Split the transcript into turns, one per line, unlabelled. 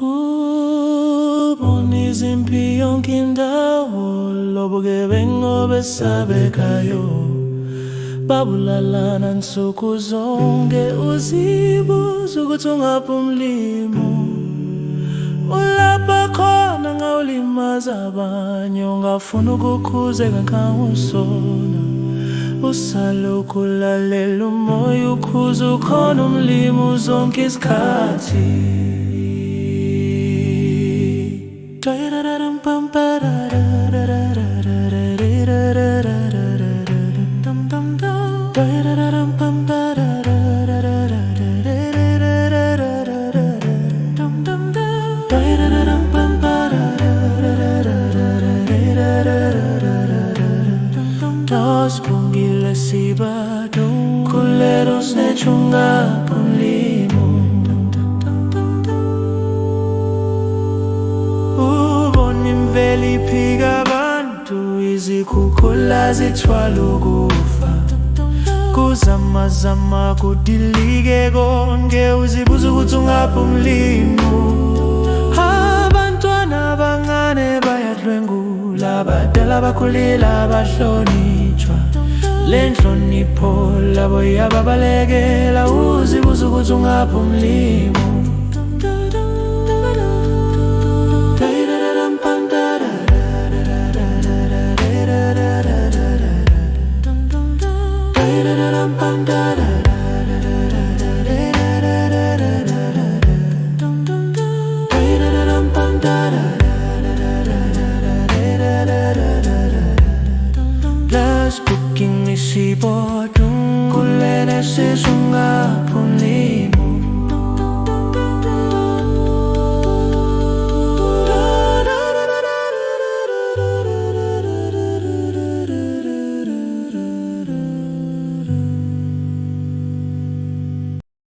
Ubona izimpi yonke indawo, lobugebengu besabekayo, babulalana nsuku zonke. Uzibuza ukuthi ungaphi umlimo, ulapha khona ngawulimaza abanye. Ungafuna ukukhuzeka ngawusona, usalokhu ulalela umoya ukhuza. Ukhona umlimo zonke isikhathi. Nós bungile sibado, kuleros nechunga punlimo. Ubona imvelo iphika abantu, izikhukhula zithwala ukufa. Kuzamazama kudilike konke, uzibuza ukuthi ungaphi umlimo. Abantwana abancane bayadlwengula, abadala bakhulile bahlonitshwa. Le nhlonipho labo iyababalekela, uzibuza ukuthi ungaphi umlimo.